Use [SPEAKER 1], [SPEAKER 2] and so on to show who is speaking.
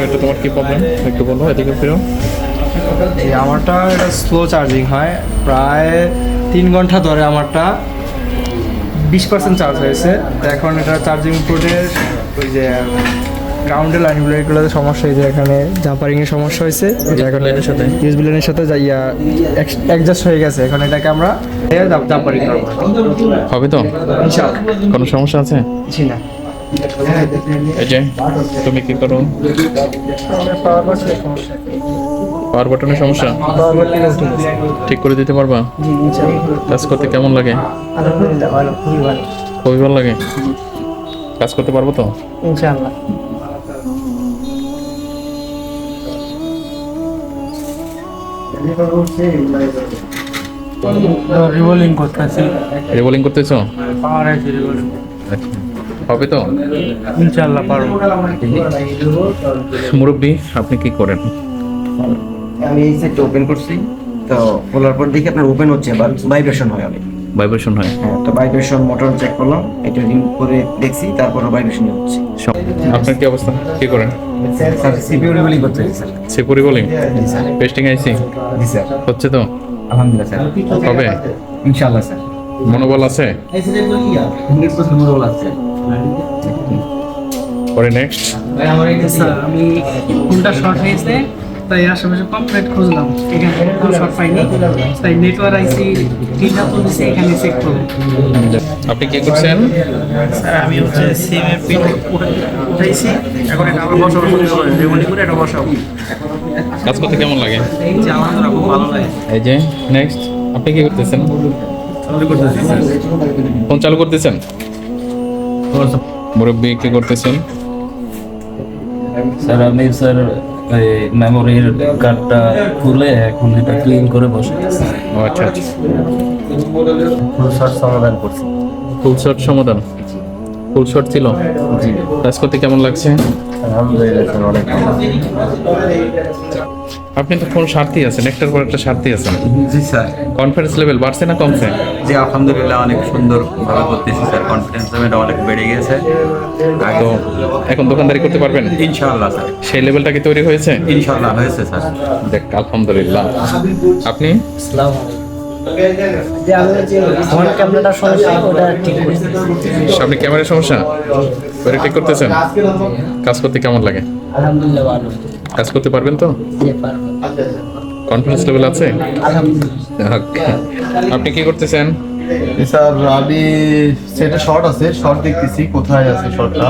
[SPEAKER 1] এটা তোমার কি প্রবলেম একটু বলো, এদিকে ফিরো।
[SPEAKER 2] আমারটা এটা স্লো চার্জিং হয়, প্রায় 3 ঘন্টা ধরে আমারটা 20% চার্জ হয়েছে। তো এখন এটা চার্জিং পোর্টের ওই যে গ্রাউন্ডের লাইনগুলো এগুলোতে সমস্যা হয়েছে, এখানে জাম্পারিংয়ের সমস্যা হয়েছে, এখন লাইনের সাথে ইউএসবি লাইনের সাথে যাইয়া অ্যাডজাস্ট হয়ে গেছে। এখন এটাকে আমরা জাম্পারিং করবো,
[SPEAKER 1] হবে তো?
[SPEAKER 2] ইনশাআল্লাহ।
[SPEAKER 1] কোনো সমস্যা আছে?
[SPEAKER 2] জি না।
[SPEAKER 1] এই যে তুমি কি করো? পাওয়ার বাটনের সমস্যা ঠিক করে দিতে পারবা? কাজ করতে কেমন লাগে?
[SPEAKER 2] আলহামদুলিল্লাহ ভালো, খুবই ভালো,
[SPEAKER 1] খুবই ভালো লাগে। কাজ করতে পারবো তো
[SPEAKER 2] ইনশাআল্লাহ। রিভলিং করতেছি,
[SPEAKER 1] রিবোলিং করতেছো?
[SPEAKER 2] পাওয়ার আছে রিভলিং,
[SPEAKER 1] হবে তো
[SPEAKER 2] ইনশাআল্লাহ পারবো।
[SPEAKER 1] মুরব্বী আপনি কি করেন?
[SPEAKER 3] আমি এই সেটটা ওপেন করছি, তো খোলার পর দেখি আপনার ওপেন হচ্ছে বা ভাইব্রেশন হয় অনেক।
[SPEAKER 1] ভাইব্রেশন হয়?
[SPEAKER 3] হ্যাঁ, তো ভাইব্রেশন মোটর চেক করলাম, এটা রিমুভ করে দেখছি, তারপরে ভাইব্রেশন হচ্ছে।
[SPEAKER 1] আপনার কি অবস্থা, কি করেন?
[SPEAKER 3] স্যার সিপিইউ রিবলিং করতে স্যার।
[SPEAKER 1] সিপু রিবোলিং পেস্টিং আইসি
[SPEAKER 3] জি স্যার,
[SPEAKER 1] হচ্ছে তো?
[SPEAKER 3] আলহামদুলিল্লাহ স্যার।
[SPEAKER 1] হবে
[SPEAKER 3] ইনশাআল্লাহ স্যার।
[SPEAKER 1] মনোবল আছে?
[SPEAKER 3] 100% মনোবল আছে।
[SPEAKER 1] পরে নেক্সট
[SPEAKER 4] স্যার আমি ফোনটা শর্ট হয়েছে, তাই আশেপাশে কমপ্লিট খুঁজলাম, এখানে কোনো শর্ট পাইনি, তাই নেটওয়ার্ক আইসি তিনটা তুলছে, এখানে চেক করবো।
[SPEAKER 1] আপনি কি করছেন?
[SPEAKER 4] স্যার আমি হচ্ছে সিমের পিন উঠাইছি, এখন এটা আবার বসাবো, রিমোটিং করে এটা বসাবো।
[SPEAKER 1] কাজ করতে কেমন লাগে?
[SPEAKER 4] এই যে আমার খুব ভালো লাগে।
[SPEAKER 1] এই যে নেক্সট আপনি কি করতেছেন? ফোন চালু করতেছেন? মুরব্বী কি করতেছেন?
[SPEAKER 5] স্যার আমি স্যার মেমোরির কার্ডটা খুলে এখন এটা ক্লিন করে বসে আছি।
[SPEAKER 1] ও আচ্ছা আচ্ছা,
[SPEAKER 5] ফুল শর্ট সমাধান করছি।
[SPEAKER 1] ফুল শর্ট সমাধান? ফুল শর্ট ছিল?
[SPEAKER 5] জি
[SPEAKER 1] কাজ করতে কেমন লাগছে?
[SPEAKER 5] আলহামদুলিল্লাহ স্যার, অনেক ভালো।
[SPEAKER 1] আপনি তো ফোন স্বার্থী আছেন, একটার পর একটা স্বার্থী আছেন।
[SPEAKER 6] জি স্যার,
[SPEAKER 1] কনফিডেন্স লেভেল বাড়ছে না কমছে?
[SPEAKER 6] জি আলহামদুলিল্লাহ অনেক সুন্দর ভাবে করতেছি স্যার, কনফিডেন্স লেভেলটা অনেক বেড়ে গেছে।
[SPEAKER 1] তো এখন দোকানদারি করতে পারবেন?
[SPEAKER 6] ইনশাআল্লাহ স্যার,
[SPEAKER 1] সেই লেভেলটা কি তৈরি হয়েছে?
[SPEAKER 6] ইনশাআল্লাহ হয়েছে স্যার।
[SPEAKER 1] দেখ আলহামদুলিল্লাহ। আপনি
[SPEAKER 2] যে আমি যে ফোন ক্যামেরাটা সমস্যা ওটা ঠিক করছি।
[SPEAKER 1] আপনি ক্যামেরার সমস্যা ওটা ঠিক করতেছেন? কাজ করতে কেমন লাগে?
[SPEAKER 2] আলহামদুলিল্লাহ ভালো,
[SPEAKER 1] কাজ করতে পারবেন তো?
[SPEAKER 2] জি পারবো,
[SPEAKER 1] কনফিডেন্স লেভেল আছে?
[SPEAKER 2] আলহামদুলিল্লাহ।
[SPEAKER 1] Okay. আপনি কি করতেছেন?
[SPEAKER 7] স্যার আমি সেটা শর্ট আছে, শর্ট দেখতেছি কোথায় আছে শর্টটা।